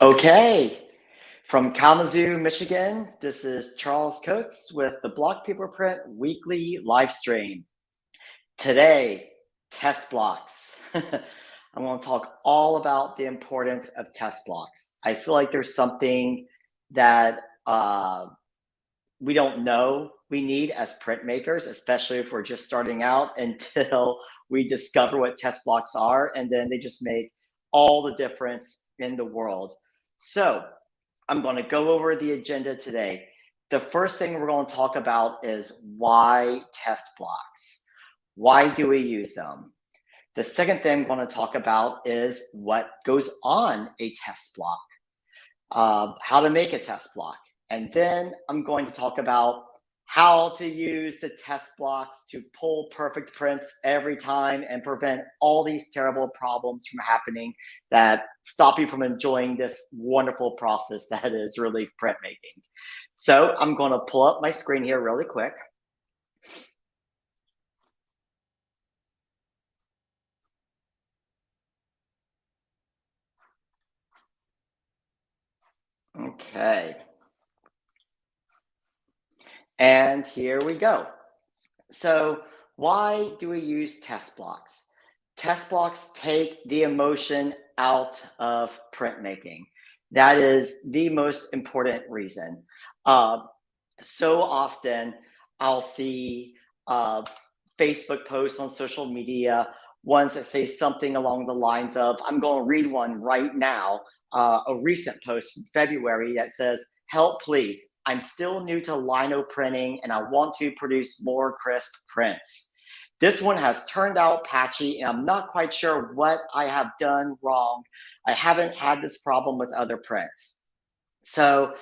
Okay, from Kalamazoo, Michigan, this is Charles Coates with the Block Paper Print Weekly Live Stream. Today, test blocks. I'm going to talk all about the importance of test blocks. I feel like there's something that we don't know we need as printmakers, especially if we're just starting out, until we discover what test blocks are, and then they just make all the difference in the world. So I'm going to go over the agenda today. The first thing we're going to talk about is why test blocks. Why do we use them? The second thing I'm going to talk about is what goes on a test block, how to make a test block. And then I'm going to talk about how to use the test blocks to pull perfect prints every time and prevent all these terrible problems from happening that stop you from enjoying this wonderful process that is relief printmaking. So I'm going to pull up my screen here really quick. Okay. And here we go. So why do we use test blocks? Test blocks take the emotion out of printmaking. That is the most important reason. So often I'll see Facebook posts on social media, ones that say something along the lines of, I'm going to read one right now, a recent post from February that says, help please, I'm still new to lino printing and I want to produce more crisp prints. This one has turned out patchy and I'm not quite sure what I have done wrong. I haven't had this problem with other prints. So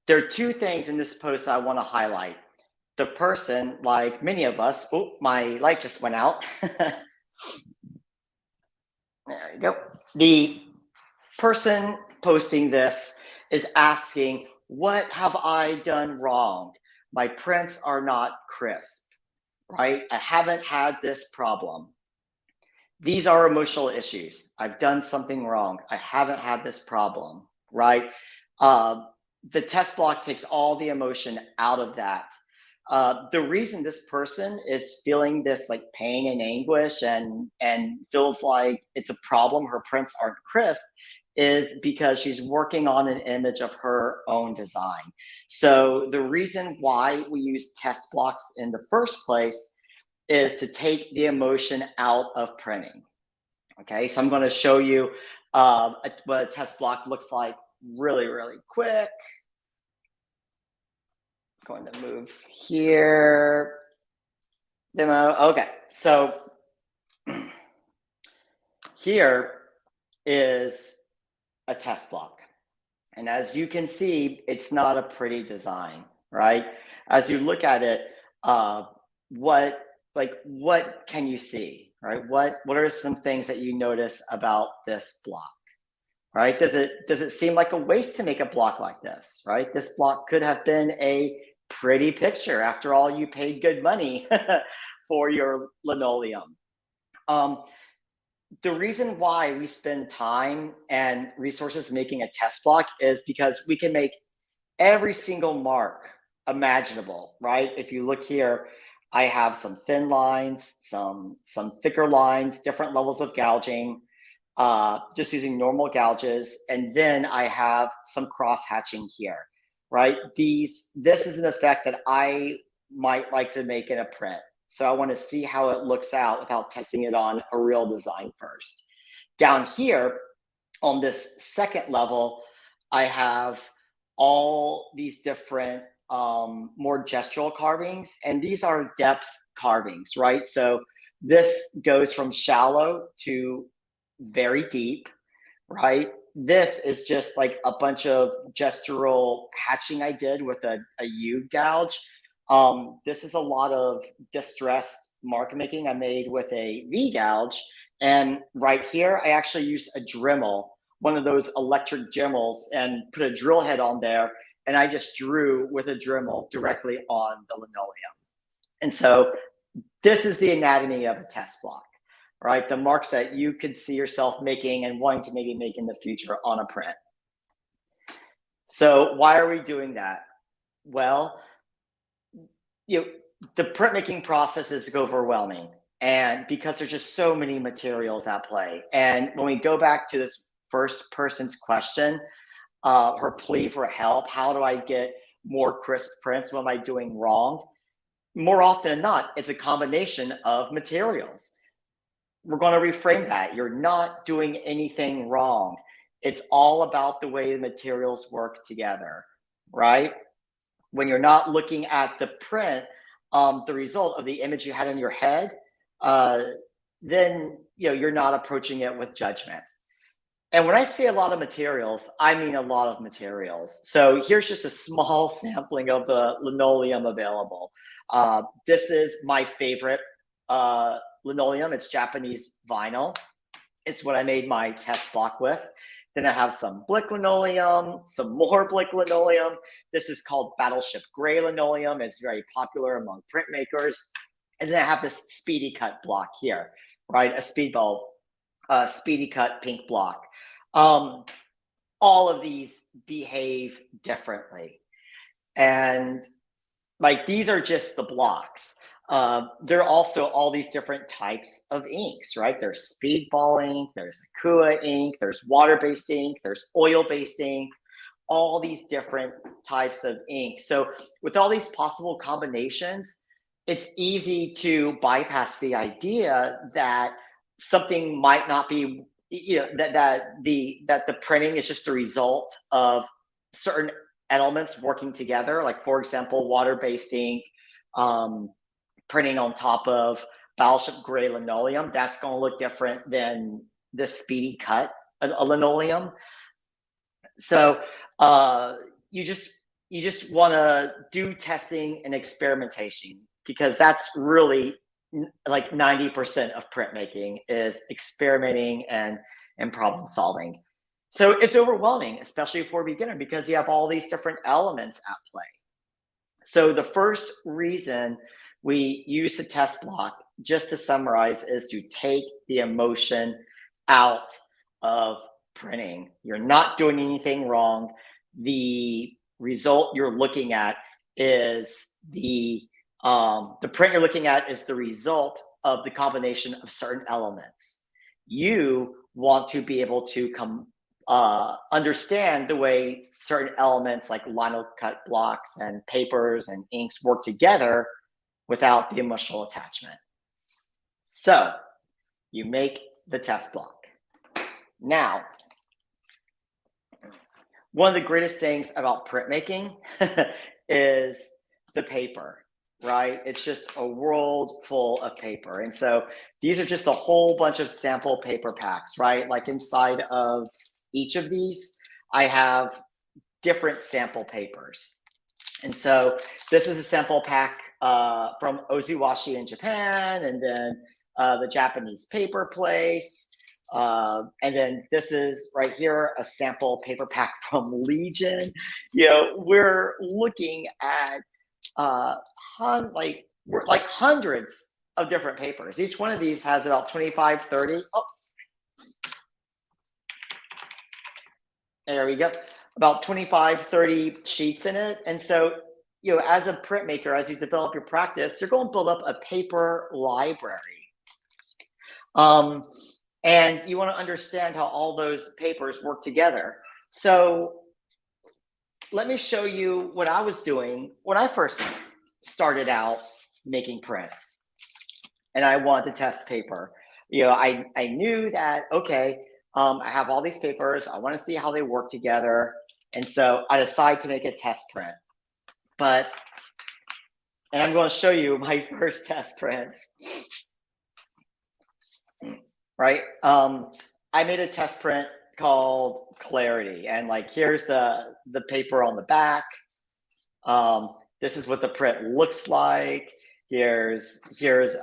there are two things in this post I want to highlight. The person, like many of us, oh, my light just went out. There you go. The person posting this is asking, what have I done wrong? My prints are not crisp, right? I haven't had this problem. These are emotional issues. I've done something wrong. I haven't had this problem, right? The test block takes all the emotion out of that. The reason this person is feeling this like pain and anguish and feels like it's a problem, her prints aren't crisp, is because she's working on an image of her own design. So the reason why we use test blocks in the first place is to take the emotion out of printing. Okay, so I'm going to show you what a test block looks like really, really quick. Going to move here. Demo. Okay, so here is a test block. And as you can see, it's not a pretty design, right? As you look at it, what can you see, right? What are some things that you notice about this block, right? Does it seem like a waste to make a block like this, right? This block could have been a pretty picture. After all, you paid good money for your linoleum. The reason why we spend time and resources making a test block is because we can make every single mark imaginable, right? If you look here, I have some thin lines, some thicker lines, different levels of gouging, just using normal gouges. And then I have some cross hatching here, right? This is an effect that I might like to make in a print. So I want to see how it looks out without testing it on a real design first. Down here on this second level, I have all these different more gestural carvings, and these are depth carvings, right? So this goes from shallow to very deep, right? This is just like a bunch of gestural hatching I did with a U gouge. This is a lot of distressed mark making I made with a V gouge. And right here, I actually used a Dremel, one of those electric Dremels, and put a drill head on there. And I just drew with a Dremel directly on the linoleum. And so this is the anatomy of a test block, right? The marks that you could see yourself making and wanting to maybe make in the future on a print. So why are we doing that? Well, the printmaking process is overwhelming, and because there's just so many materials at play. And when we go back to this first person's question, her plea for help, how do I get more crisp prints? What am I doing wrong? More often than not, it's a combination of materials. We're going to reframe that. You're not doing anything wrong. It's all about the way the materials work together, right? When you're not looking at the print, the result of the image you had in your head, then you're not approaching it with judgment. And when I say a lot of materials, I mean a lot of materials. So here's just a small sampling of the linoleum available. This is my favorite linoleum. It's Japanese vinyl. It's what I made my test block with. Then I have some Blick linoleum, some more Blick linoleum. This is called Battleship Gray linoleum. It's very popular among printmakers. And then I have this Speedy Cut block here, right? A Speedy Cut pink block. All of these behave differently. And like, these are just the blocks. There are also all these different types of inks, right? There's speedball ink, there's Akua ink, there's water-based ink, there's oil-based ink, all these different types of ink. So with all these possible combinations, it's easy to bypass the idea that something might not be, that the printing is just a result of certain elements working together. Like, for example, water-based ink, printing on top of Battleship Gray linoleum, that's going to look different than this Speedy Cut a linoleum. So you just want to do testing and experimentation, because that's really like 90% of printmaking is experimenting and problem solving. So it's overwhelming, especially for a beginner, because you have all these different elements at play. So the first reason we use the test block, just to summarize, is to take the emotion out of printing. You're not doing anything wrong. The result you're looking at is the print you're looking at is the result of the combination of certain elements. You want to be able to understand the way certain elements like lino cut blocks and papers and inks work together without the emotional attachment. So you make the test block. Now, one of the greatest things about printmaking is the paper, right? It's just a world full of paper. And so these are just a whole bunch of sample paper packs, right? Like, inside of each of these, I have different sample papers. And so this is a sample pack from Ozuwashi in Japan, and then the Japanese paper place. And then this is right here, a sample paper pack from Legion. We're looking at hundreds of different papers. Each one of these has about 25, 30. Oh, there we go. About 25, 30 sheets in it. And so, as a printmaker, as you develop your practice, you're going to build up a paper library. And you want to understand how all those papers work together. So let me show you what I was doing when I first started out making prints. And I wanted to test paper. I knew that, okay, I have all these papers. I want to see how they work together. And so I decided to make a test print. And I'm going to show you my first test prints. Right? I made a test print called Clarity. And like, here's the paper on the back. This is what the print looks like. Here's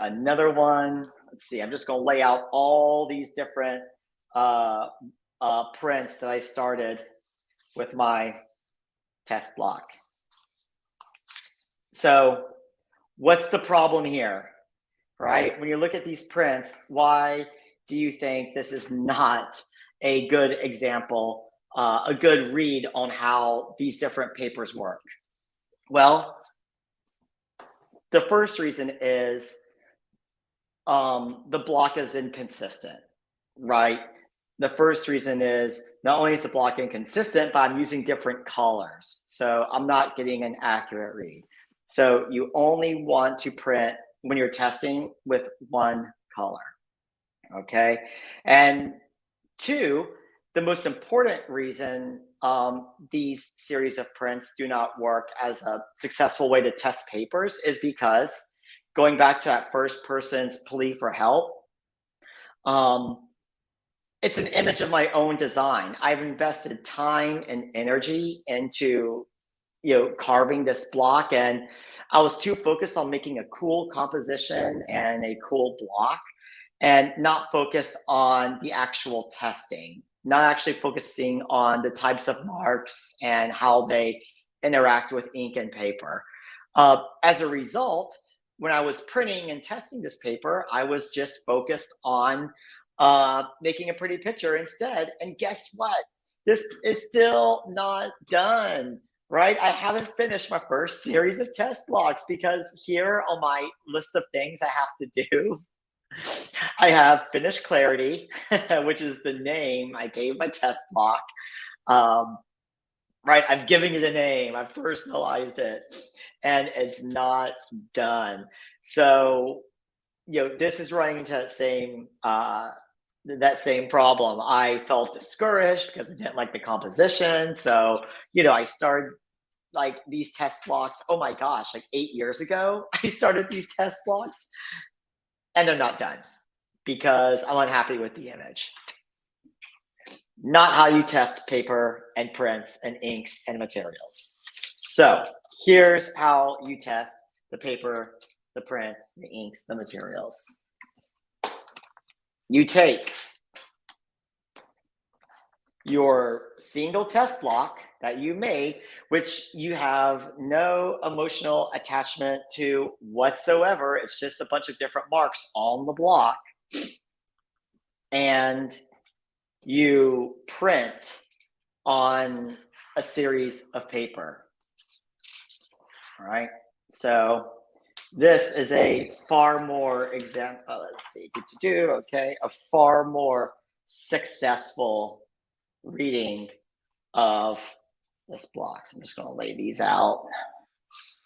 another one. Let's see, I'm just going to lay out all these different prints that I started with my test block. So what's the problem here, right? When you look at these prints, why do you think this is not a good example a good read on how these different papers work? Well, the first reason is the block is inconsistent, right? The first reason is not only is the block inconsistent, but I'm using different colors. So I'm not getting an accurate read. So you only want to print when you're testing with one color, okay? And two, the most important reason these series of prints do not work as a successful way to test papers is because, going back to that first person's plea for help, it's an image of my own design. I've invested time and energy into, carving this block, and I was too focused on making a cool composition and a cool block, and not focused on the actual testing, not actually focusing on the types of marks and how they interact with ink and paper. As a result, when I was printing and testing this paper, I was just focused on making a pretty picture instead. And guess what? This is still not done, right? I haven't finished my first series of test blocks because here on my list of things I have to do, I have finished clarity, which is the name I gave my test block. Right, I've given it a name, I've personalized it, and it's not done. So, this is running into that same problem. I felt discouraged because I didn't like the composition. So, I started like these test blocks. Oh my gosh, like 8 years ago, I started these test blocks, and they're not done because I'm unhappy with the image. Not how you test paper and prints and inks and materials. So here's how you test the paper, the prints, the inks, the materials. You take your single test block that you made, which you have no emotional attachment to whatsoever. It's just a bunch of different marks on the block. And you print on a series of paper. All right. So this is a far more let's see, okay, a far more successful reading of this block. So I'm just going to lay these out.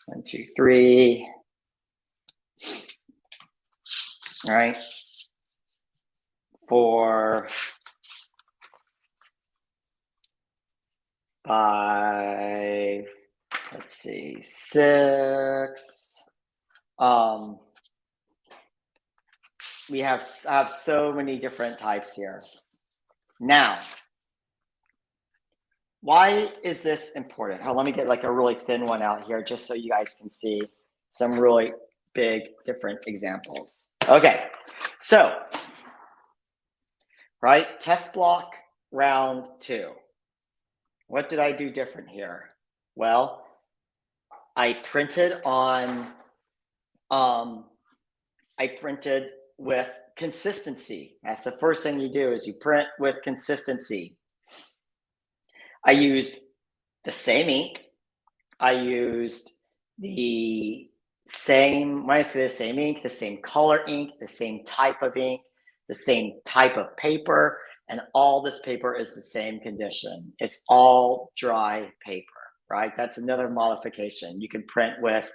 1, 2, 3. All right. 4, 5. Let's see, 6. We have so many different types here. Now, why is this important? Let me get like a really thin one out here just so you guys can see some really big different examples. Okay, so, right, test block round 2. What did I do different here? Well, I printed with consistency. That's the first thing you do, is you print with consistency. I used the same ink. I used the same, when I say the same ink, the same color ink, the same type of ink, the same type of paper, and all this paper is the same condition. It's all dry paper, right? That's another modification. You can print with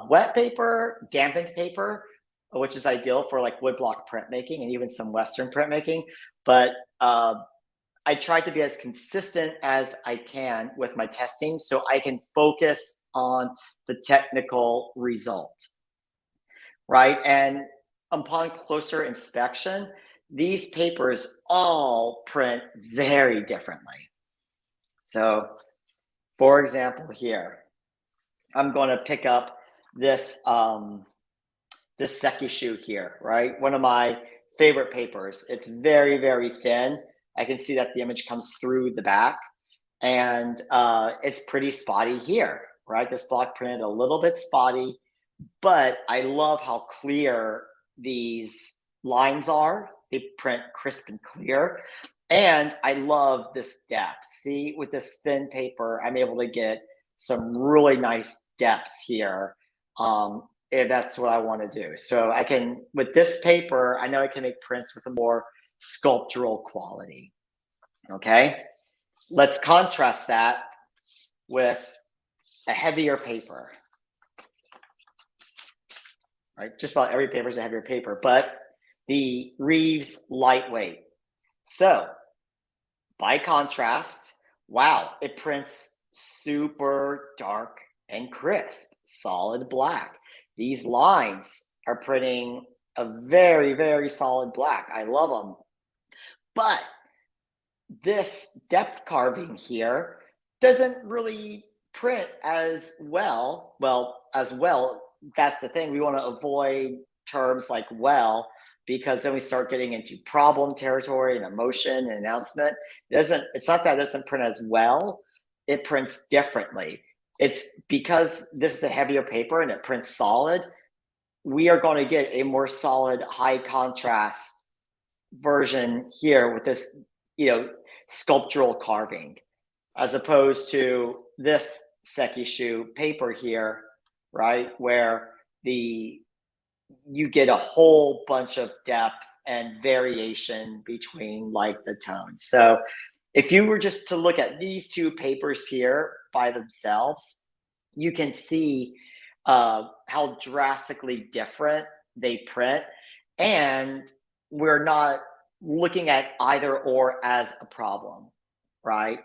wet paper, dampened paper, which is ideal for like woodblock printmaking and even some Western printmaking. But I tried to be as consistent as I can with my testing so I can focus on the technical result, right? And upon closer inspection, these papers all print very differently. So, for example, here, I'm going to pick up this this sekishu here, right? One of my favorite papers. It's very, very thin. I can see that the image comes through the back, and it's pretty spotty here, right? This block printed a little bit spotty, but I love how clear these lines are. They print crisp and clear. And I love this depth. See, with this thin paper, I'm able to get some really nice depth here. And that's what I want to do. So I can, with this paper, I know I can make prints with a more sculptural quality. Okay, let's contrast that with a heavier paper. Right, just about every paper is a heavier paper, but the Reeves lightweight. So by contrast, wow, it prints super dark and crisp, solid black. These lines are printing a very, very solid black. I love them. But this depth carving here doesn't really print as well. That's the thing. We want to avoid terms like well, because then we start getting into problem territory and emotion and announcement. It's not that it doesn't print as well, it prints differently. It's because this is a heavier paper and it prints solid. We are going to get a more solid, high contrast version here with this, sculptural carving, as opposed to this sekishu paper here, right, where you get a whole bunch of depth and variation between like the tones. So if you were just to look at these two papers here by themselves, you can see how drastically different they print. And we're not looking at either or as a problem, right?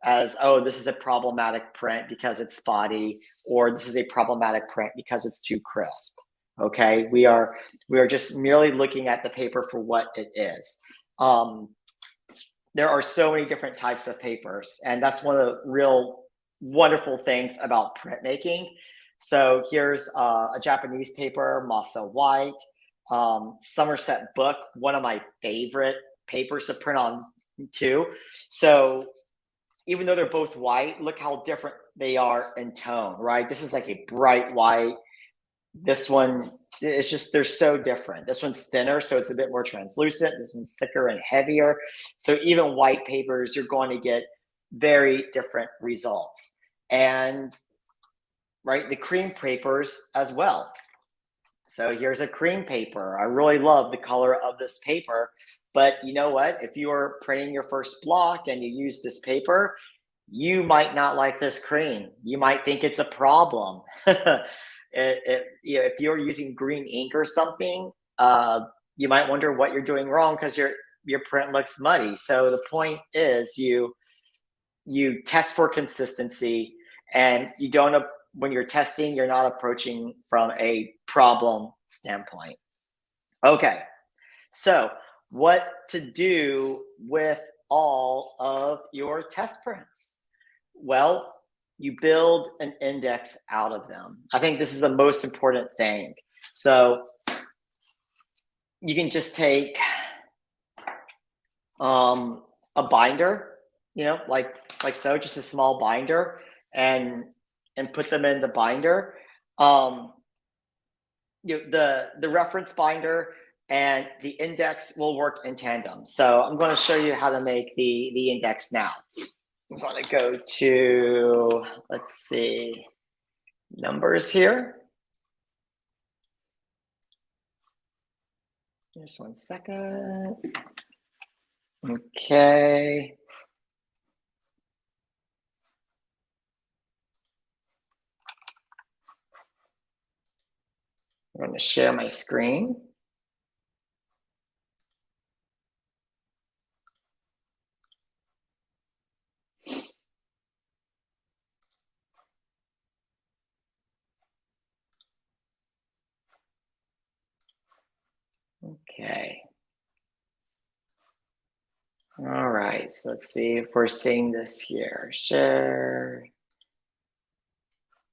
As, oh, this is a problematic print because it's spotty, or this is a problematic print because it's too crisp. Okay, we are just merely looking at the paper for what it is. There are so many different types of papers, and that's one of the real wonderful things about printmaking. So here's a Japanese paper, Masa White, Somerset Book, one of my favorite papers to print on too. So even though they're both white, look how different they are in tone, right? This is like a bright white. This one, it's just, they're so different. This one's thinner, so it's a bit more translucent. This one's thicker and heavier. So even white papers, you're going to get very different results. And right, the cream papers as well. So here's a cream paper. I really love the color of this paper, but you know what? If you are printing your first block and you use this paper, you might not like this cream. You might think it's a problem. If you're using green ink or something, you might wonder what you're doing wrong because your print looks muddy. So the point is you test for consistency, and you don't, when you're testing, you're not approaching from a problem standpoint. Okay, so what to do with all of your test prints? Well, you build an index out of them. I think this is the most important thing. So you can just take a binder, like so, just a small binder, and put them in the binder. The reference binder and the index will work in tandem. So I'm going to show you how to make the index now. I'm going to go to, let's see, numbers here. Just 1 second. Okay. I'm going to share my screen. Okay. All right, so let's see if we're seeing this here. Share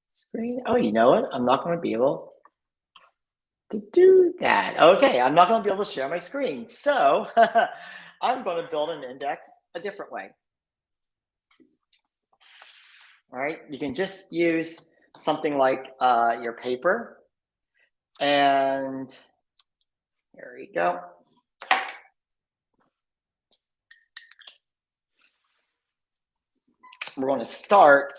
screen. Oh, you know what? I'm not going to be able to do that. Okay, I'm not going to be able to share my screen. So I'm going to build an index a different way. All right, you can just use something like your paper. And here we go. we're going to start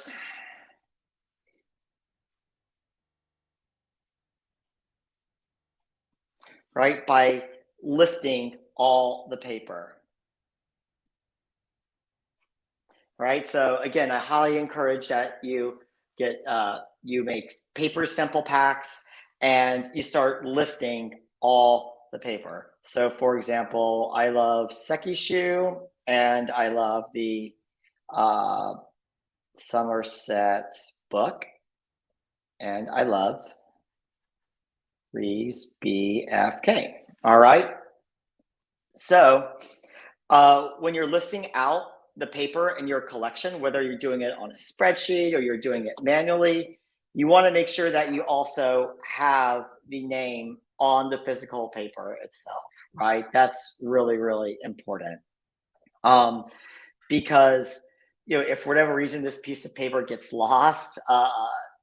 by listing all the paper. So again, I highly encourage that you get you make paper sample packs and you start listing all the paper. So for example, I love Sekishu and I love the Somerset book, and I love Reeves BFK. All right. So when you're listing out the paper in your collection, whether you're doing it on a spreadsheet or you're doing it manually, you want to make sure that you also have the name on the physical paper itself, right? That's really, really important. Because if for whatever reason this piece of paper gets lost,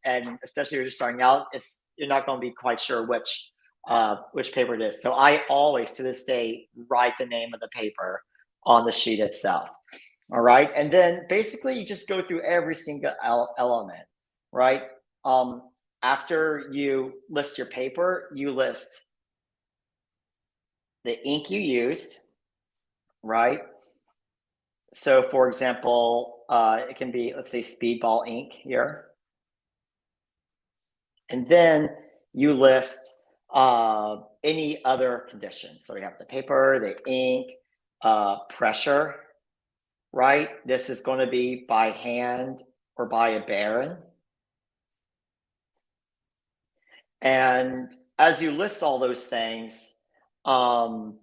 and especially if you're just starting out, you're not going to be quite sure which paper it is. So I always, to this day, write the name of the paper on the sheet itself. All right, and then basically you just go through every single element, right? After you list your paper, you list the ink you used, right? So for example, it can be, let's say, Speedball ink here. And then you list any other conditions. So we have the paper, the ink, pressure, right? This is going to be by hand or by a baron. And as you list all those things, you're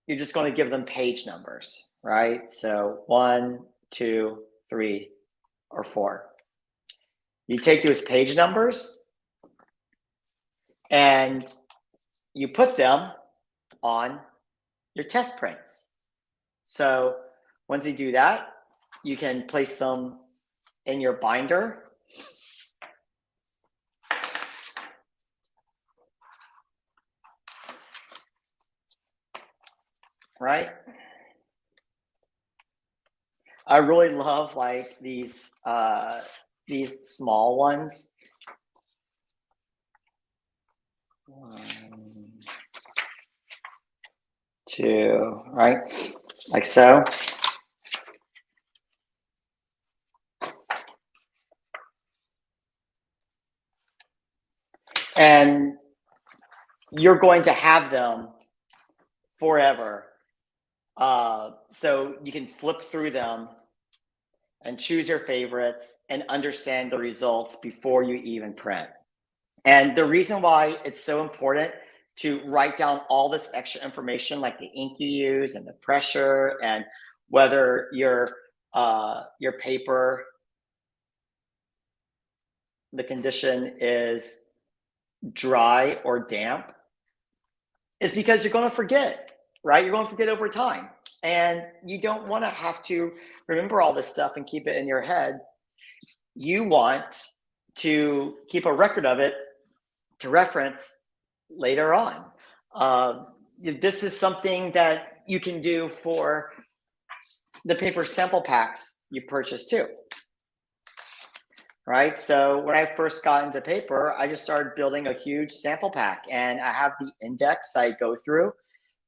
just going to give them page numbers, right? So 1, 2, 3, or 4. You take those page numbers and you put them on your test prints. So once you do that, you can place them in your binder. Right? I really love like these small ones. 1, 2, right? Like so. And you're going to have them forever. So you can flip through them and choose your favorites and understand the results before you even print. And the reason why it's so important to write down all this extra information, like the ink you use and the pressure and whether your paper, the condition is dry or damp, is because you're going to forget, right? You're going to forget over time. And you don't want to have to remember all this stuff and keep it in your head. You want to keep a record of it to reference later on. This is something that you can do for the paper sample packs you purchase too. Right? So when I first got into paper, I just started building a huge sample pack, and I have the index I go through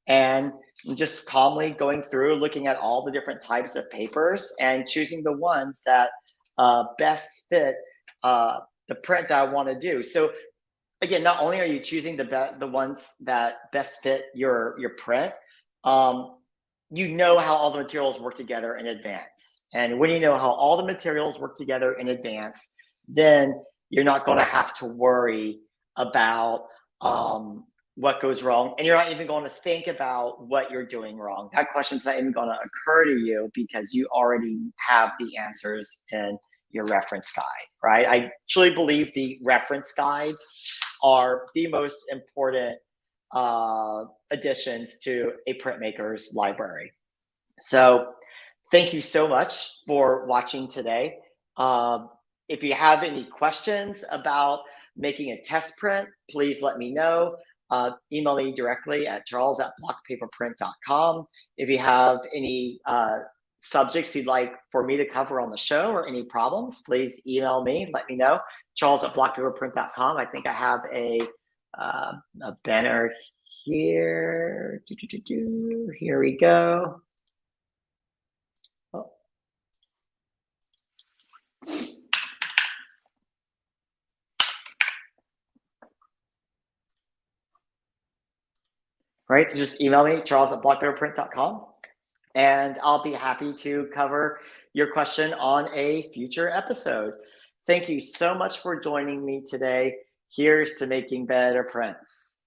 and just calmly going through, looking at all the different types of papers and choosing the ones that best fit the print that I want to do. So again, not only are you choosing the ones that best fit your print, you know how all the materials work together in advance. And when you know how all the materials work together in advance, then you're not going to have to worry about what goes wrong. And you're not even going to think about what you're doing wrong. That question's not even going to occur to you because you already have the answers in your reference guide, right? I truly believe the reference guides are the most important additions to a printmaker's library. So thank you so much for watching today. If you have any questions about making a test print, please let me know. Email me directly at charles@blockpaperprint.com. If you have any subjects you'd like for me to cover on the show or any problems, please email me, let me know. Charles@blockpaperprint.com. I think I have a banner here. Here we go. Oh. Right, so just email me, charles@blockpaperprint.com, and I'll be happy to cover your question on a future episode. Thank you so much for joining me today. Here's to making better prints.